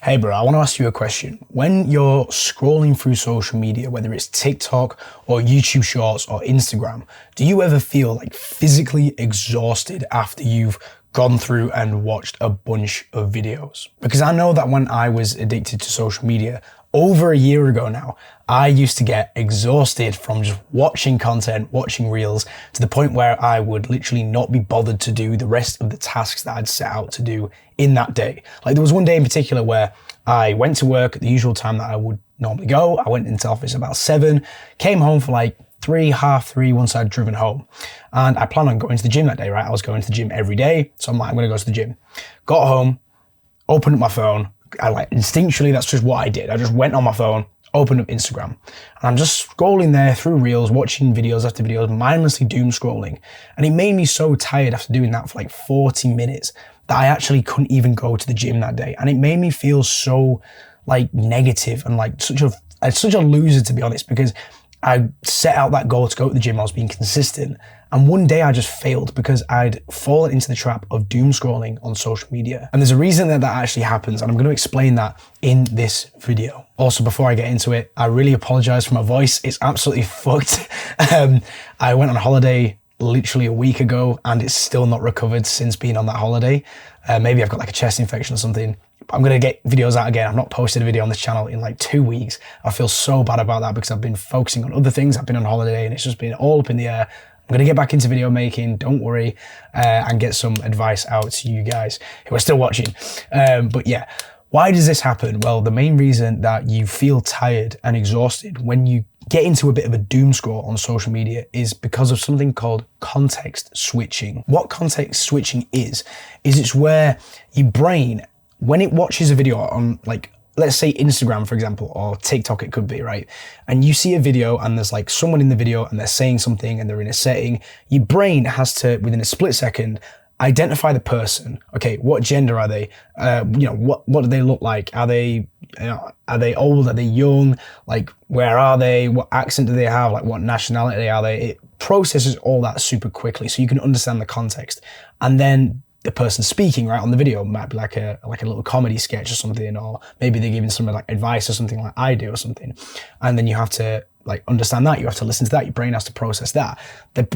Hey bro, I want to ask you a question. When you're scrolling through social media, whether it's TikTok or YouTube Shorts or Instagram, do you ever feel like physically exhausted after you've gone through and watched a bunch of videos? Because I know that when I was addicted to social media over a year ago now, I used to get exhausted from just watching content, watching reels, to the point where I would literally not be bothered to do the rest of the tasks that I'd set out to do in that day. Like there was one day in particular where I went to work at the usual time that I would normally go. I went into office about 7, came home for like 3, half 3 once I'd driven home. And I planned on going to the gym that day, right? I was going to the gym every day. So I'm like, I'm gonna go to the gym. Got home, opened up my phone. I like instinctually, that's just what I did. I just went on my phone, opened up Instagram, and I'm just scrolling there through reels, watching videos after videos, mindlessly doom scrolling. And it made me so tired after doing that for like 40 minutes that I actually couldn't even go to the gym that day. And it made me feel so like negative and like such a loser, to be honest, because I set out that goal to go to the gym. I was being consistent. And one day I just failed because I'd fallen into the trap of doom scrolling on social media. And there's a reason that actually happens, and I'm going to explain that in this video. Also, before I get into it, I really apologize for my voice. It's absolutely fucked. I went on holiday literally a week ago and it's still not recovered since being on that holiday. Maybe I've got like a chest infection or something. I'm going to get videos out again. I've not posted a video on this channel in like 2 weeks. I feel so bad about that because I've been focusing on other things. I've been on holiday and it's just been all up in the air. I'm going to get back into video making, don't worry, and get some advice out to you guys who are still watching. But yeah, why does this happen? Well, the main reason that you feel tired and exhausted when you get into a bit of a doom scroll on social media is because of something called context switching. What context switching is it's where your brain, when it watches a video on, like, let's say Instagram, for example, or TikTok, it could be, right? And you see a video and there's like someone in the video and they're saying something and they're in a setting, your brain has to, within a split second, identify the person. Okay, what gender are they? What do they look like? Are they old? Are they young? Like, where are they? What accent do they have? Like, what nationality are they? It processes all that super quickly so you can understand the context. And then the person speaking right on the video might be like a little comedy sketch or something, or maybe they're giving some like advice or something like I do or something. And then you have to like understand that, you have to listen to that, your brain has to process that.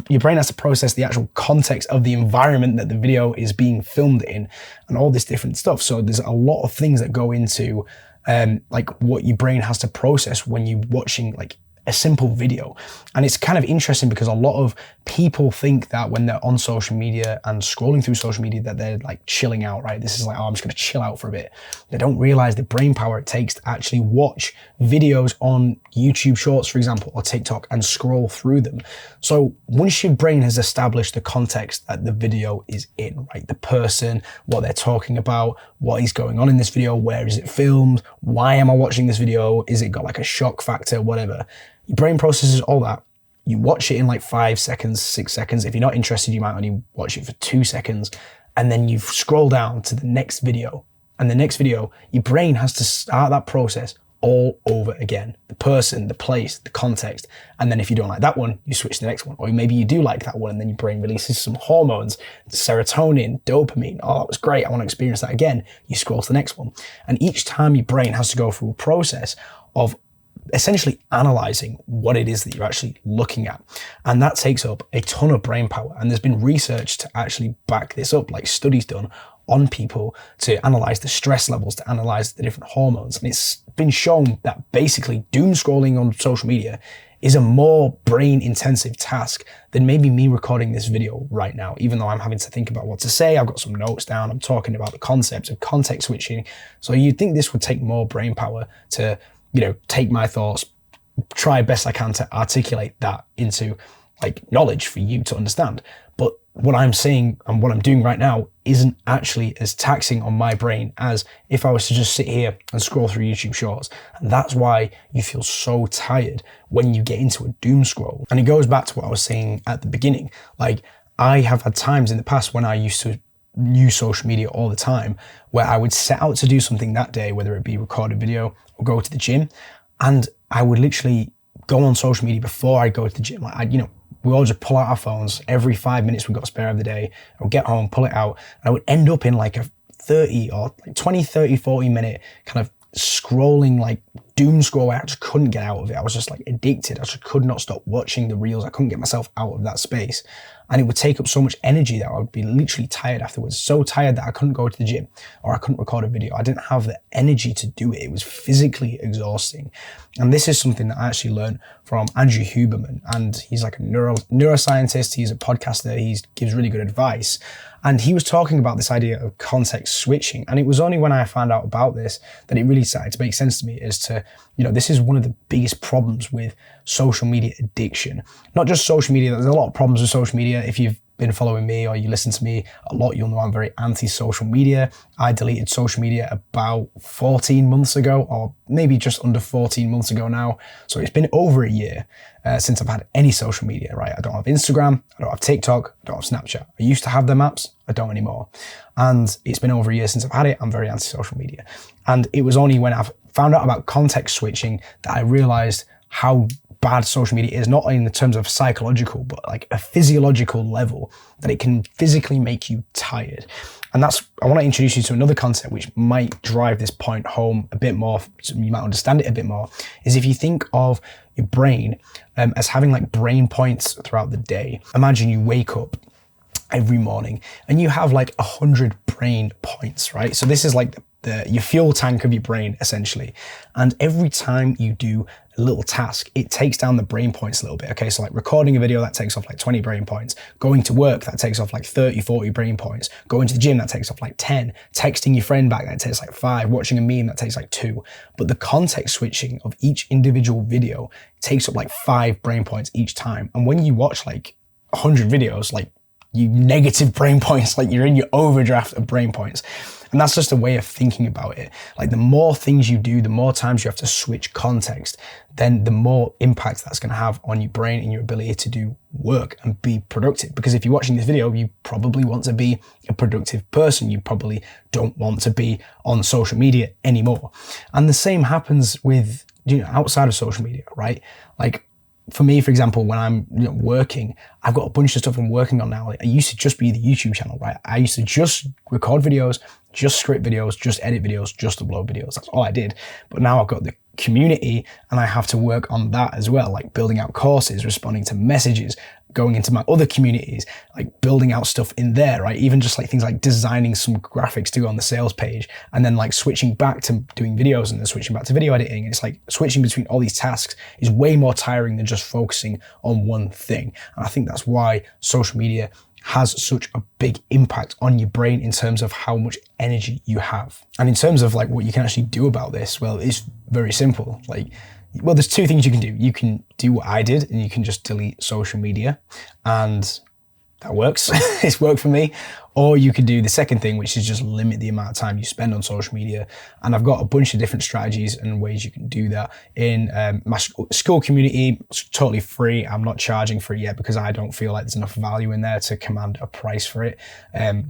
Your brain has to process the actual context of the environment that the video is being filmed in and all this different stuff. So there's a lot of things that go into like what your brain has to process when you're watching like a simple video. And it's kind of interesting because a lot of people think that when they're on social media and scrolling through social media that they're like chilling out, right? This is like, oh, I'm just gonna chill out for a bit. They don't realize the brain power it takes to actually watch videos on YouTube Shorts, for example, or TikTok and scroll through them. So once your brain has established the context that the video is in, right? The person, what they're talking about, what is going on in this video, where is it filmed, why am I watching this video, is it got like a shock factor, whatever. Your brain processes all that. You watch it in like 5 seconds, 6 seconds. If you're not interested, you might only watch it for 2 seconds. And then you scroll down to the next video. And the next video, your brain has to start that process all over again. The person, the place, the context. And then if you don't like that one, you switch to the next one. Or maybe you do like that one and then your brain releases some hormones, serotonin, dopamine. Oh, that was great. I want to experience that again. You scroll to the next one. And each time your brain has to go through a process of essentially analyzing what it is that you're actually looking at. And that takes up a ton of brain power. And there's been research to actually back this up, like studies done on people to analyze the stress levels, to analyze the different hormones. And it's been shown that basically doom scrolling on social media is a more brain intensive task than maybe me recording this video right now. Even though I'm having to think about what to say, I've got some notes down, I'm talking about the concepts of context switching. So you'd think this would take more brain power to, take my thoughts, try best I can to articulate that into like knowledge for you to understand. But what I'm saying and what I'm doing right now isn't actually as taxing on my brain as if I was to just sit here and scroll through YouTube Shorts. And that's why you feel so tired when you get into a doom scroll. And it goes back to what I was saying at the beginning. Like, I have had times in the past when I used to use social media all the time where I would set out to do something that day, whether it be record a video or go to the gym, and I would literally go on social media before I go to the gym. Like, we all just pull out our phones every 5 minutes we've got spare of the day. I would get home, pull it out, and I would end up in like a 30 or like 20, 30, 40 minute kind of scrolling, like doom scroll. I just couldn't get out of it. I was just like addicted. I just could not stop watching the reels. I couldn't get myself out of that space. And it would take up so much energy that I would be literally tired afterwards. So tired that I couldn't go to the gym or I couldn't record a video. I didn't have the energy to do it. It was physically exhausting. And this is something that I actually learned from Andrew Huberman. And he's like a neuroscientist. He's a podcaster. He gives really good advice. And he was talking about this idea of context switching. And it was only when I found out about this that it really started to make sense to me as to, this is one of the biggest problems with social media addiction. Not just social media, there's a lot of problems with social media. If you've been following me or you listen to me a lot, you'll know I'm very anti-social media. I deleted social media about 14 months ago, or maybe just under 14 months ago now. So it's been over a year since I've had any social media, right? I don't have Instagram, I don't have TikTok, I don't have Snapchat. I used to have them apps, I don't anymore. And it's been over a year since I've had it. I'm very anti-social media. And it was only when I've found out about context switching that I realized how bad social media is, not only in the terms of psychological, but like a physiological level, that it can physically make you tired. And I want to introduce you to another concept which might drive this point home a bit more, so you might understand it a bit more, is if you think of your brain as having like brain points throughout the day. Imagine you wake up every morning and you have like 100 brain points, right? So this is like your fuel tank of your brain, essentially. And every time you do a little task, it takes down the brain points a little bit. Okay, so like recording a video, that takes off like 20 brain points. Going to work, that takes off like 30, 40 brain points. Going to the gym, that takes off like 10. Texting your friend back, that takes like 5. Watching a meme, that takes like 2. But the context switching of each individual video takes up like 5 brain points each time. And when you watch like 100 videos, like you negative brain points, like you're in your overdraft of brain points. And that's just a way of thinking about it. Like the more things you do, the more times you have to switch context, then the more impact that's going to have on your brain and your ability to do work and be productive. Because if you're watching this video, you probably want to be a productive person. You probably don't want to be on social media anymore. And the same happens with, outside of social media, right? Like, for me, for example, when I'm working, I've got a bunch of stuff I'm working on now. Like, I used to just be the YouTube channel, right? I used to just record videos, just script videos, just edit videos, just upload videos. That's all I did. But now I've got the community and I have to work on that as well, like building out courses, responding to messages, going into my other communities, like building out stuff in there, right? Even just like things like designing some graphics to go on the sales page and then like switching back to doing videos and then switching back to video editing. It's like switching between all these tasks is way more tiring than just focusing on one thing. And I think that's why social media has such a big impact on your brain in terms of how much energy you have. And in terms of like what you can actually do about this, well, it's very simple. Well, there's 2 things you can do. You can do what I did and you can just delete social media, and that works. It's worked for me. Or you could do the second thing, which is just limit the amount of time you spend on social media. And I've got a bunch of different strategies and ways you can do that in my school community. It's totally free. I'm not charging for it yet because I don't feel like there's enough value in there to command a price for it.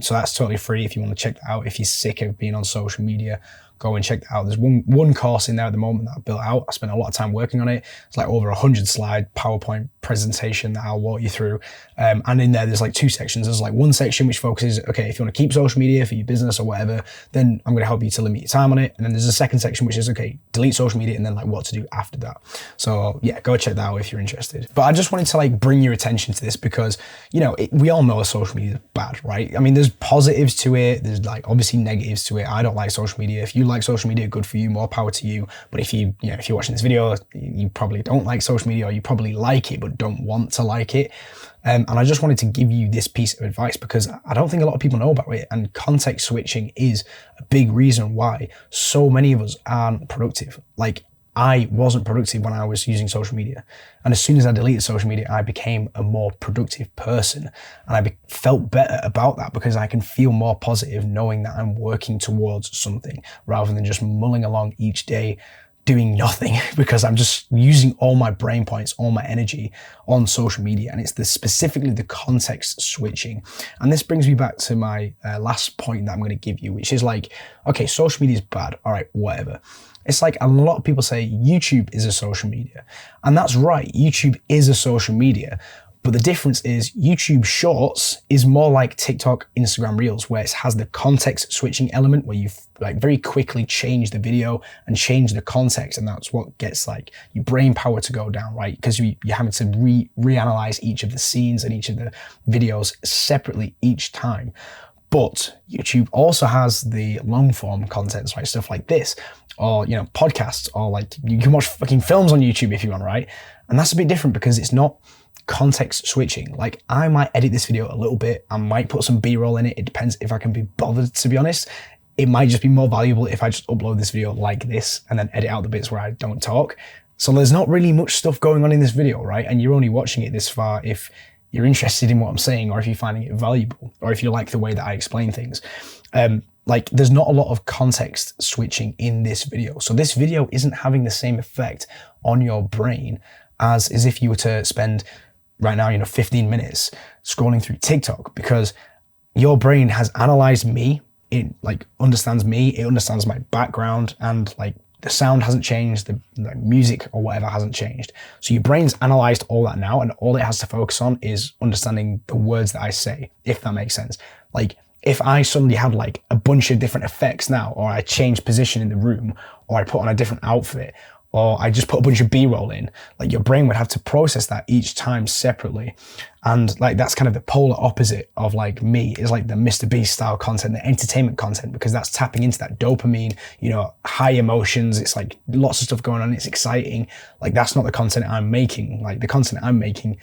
So that's totally free if you want to check that out. If you're sick of being on social media, go and check that out. There's one course in there at the moment that I built out. I spent a lot of time working on it. It's like over 100 slide PowerPoint presentation that I'll walk you through. And in there's like 2 sections. There's like one section which focuses, okay, if you want to keep social media for your business or whatever, then I'm going to help you to limit your time on it. And then there's a second section which is, okay, delete social media and then like what to do after that. So yeah, go check that out if you're interested. But I just wanted to like bring your attention to this because, we all know social media is bad, right? I mean, there's positives to it. There's like obviously negatives to it. I don't like social media. If you like social media, good for you, more power to you. But if you're watching this video, you probably don't like social media, or you probably like it but don't want to like it. And I just wanted to give you this piece of advice because I don't think a lot of people know about it. And context switching is a big reason why so many of us aren't productive. Like, I wasn't productive when I was using social media. And as soon as I deleted social media, I became a more productive person. And I felt better about that because I can feel more positive knowing that I'm working towards something rather than just mulling along each day doing nothing because I'm just using all my brain points, all my energy on social media. And it's specifically the context switching. And this brings me back to my last point that I'm going to give you, which is like, okay, social media is bad. All right, whatever. It's like a lot of people say YouTube is a social media. And that's right, YouTube is a social media. But the difference is YouTube Shorts is more like TikTok, Instagram Reels, where it has the context switching element where you like very quickly change the video and change the context. And that's what gets like your brain power to go down, right? Because you're having to reanalyze each of the scenes and each of the videos separately each time. But YouTube also has the long form content, right? Stuff like this, or, you know, podcasts, or like you can watch fucking films on YouTube if you want, right? And that's a bit different because it's not context switching. Like, I might edit this video a little bit. I might put some B-roll in it. It depends if I can be bothered, to be honest. It might just be more valuable if I just upload this video like this and then edit out the bits where I don't talk. So there's not really much stuff going on in this video, right? And you're only watching it this far if you're interested in what I'm saying, or if you're finding it valuable, or if you like the way that I explain things. Like, there's not a lot of context switching in this video. So this video isn't having the same effect on your brain as if you were to spend right now, 15 minutes scrolling through TikTok, because your brain has analyzed me. It like understands me. It understands my background, and like the sound hasn't changed, the music or whatever hasn't changed. So your brain's analyzed all that now, and all it has to focus on is understanding the words that I say, if that makes sense. Like, if I suddenly had like a bunch of different effects now, or I changed position in the room, or I put on a different outfit, or I just put a bunch of B-roll in, like your brain would have to process that each time separately. And like, that's kind of the polar opposite of like me, is like the Mr. Beast style content, the entertainment content, because that's tapping into that dopamine, high emotions. It's like lots of stuff going on. It's exciting. Like, that's not the content I'm making. Like, the content I'm making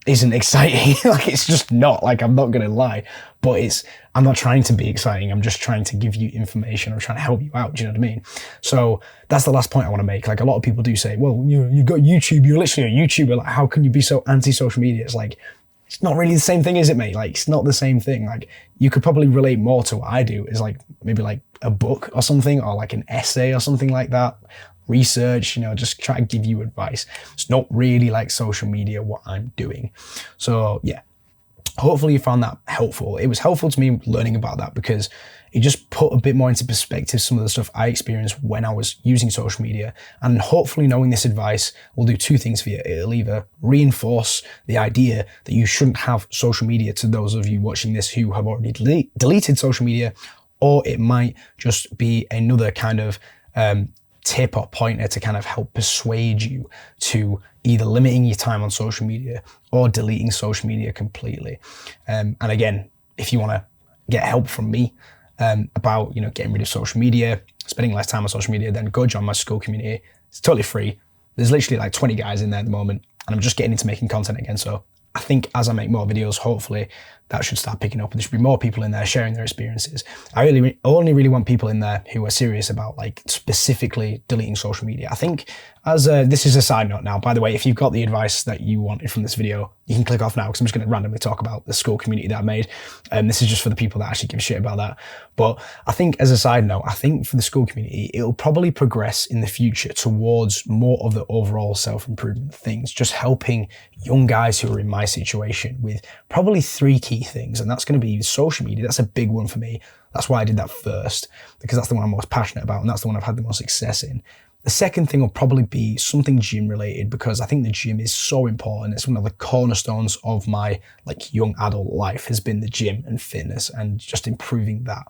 isn't exciting. Like, it's just not. Like, I'm not gonna lie, but I'm not trying to be exciting. I'm just trying to give you information. I'm trying to help you out. Do you know what I mean? So that's the last point I want to make. Like, a lot of people do say, well, you got YouTube, you're literally a YouTuber. Like, how can you be so anti-social media? It's like, it's not really the same thing, is it, mate? Like, it's not the same thing. Like, you could probably relate more to what I do, is like maybe like a book or something, or like an essay or something like that. Research, just try to give you advice. It's not really like social media what I'm doing. So yeah, hopefully you found that helpful. It was helpful to me learning about that, because it just put a bit more into perspective some of the stuff I experienced when I was using social media. And hopefully knowing this advice will do two things for you. It'll either reinforce the idea that you shouldn't have social media to those of you watching this who have already deleted social media, or it might just be another kind of tip or pointer to kind of help persuade you to either limiting your time on social media or deleting social media completely. And again, if you want to get help from me about getting rid of social media, spending less time on social media, then go join my school community. It's totally free. There's literally like 20 guys in there at the moment, and I'm just getting into making content again. So I think as I make more videos, hopefully that should start picking up, and there should be more people in there sharing their experiences. I only really want people in there who are serious about like specifically deleting social media. I think this is a side note now, by the way, if you've got the advice that you wanted from this video, you can click off now, because I'm just going to randomly talk about the school community that I made. This is just for the people that actually give a shit about that. But I think as a side note, I think for the school community, it'll probably progress in the future towards more of the overall self-improvement things, just helping young guys who are in my situation with probably 3 key things. And that's going to be social media. That's a big one for me. That's why I did that first, because that's the one I'm most passionate about, and that's the one I've had the most success in. The second thing will probably be something gym related, because I think the gym is so important. It's one of the cornerstones of my like young adult life, has been the gym and fitness, and just improving that.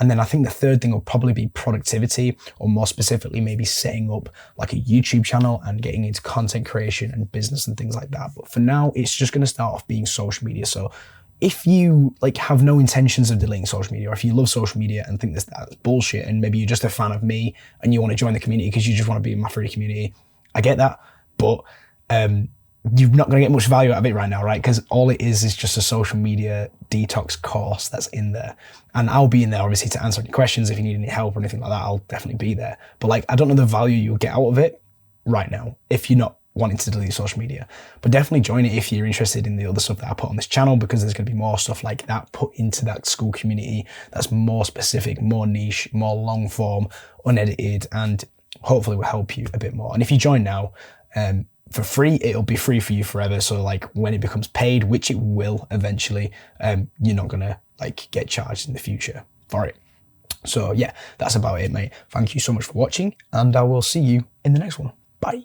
And then I think the third thing will probably be productivity, or more specifically, maybe setting up like a YouTube channel and getting into content creation and business and things like that. But for now, it's just going to start off being social media. So if you like have no intentions of deleting social media, or if you love social media and think that's bullshit, and maybe you're just a fan of me and you want to join the community because you just want to be in my free community, I get that. But you're not going to get much value out of it right now, right? Because all it is just a social media detox course that's in there. And I'll be in there obviously to answer any questions. If you need any help or anything like that, I'll definitely be there. But like, I don't know the value you'll get out of it right now if you're not wanting to delete social media. But definitely join it if you're interested in the other stuff that I put on this channel, because there's going to be more stuff like that put into that school community that's more specific, more niche, more long form, unedited, and hopefully will help you a bit more. And if you join now for free, it'll be free for you forever. So like, when it becomes paid, which it will eventually, you're not gonna like get charged in the future for it. So yeah, that's about it, mate. Thank you so much for watching, and I will see you in the next one. Bye.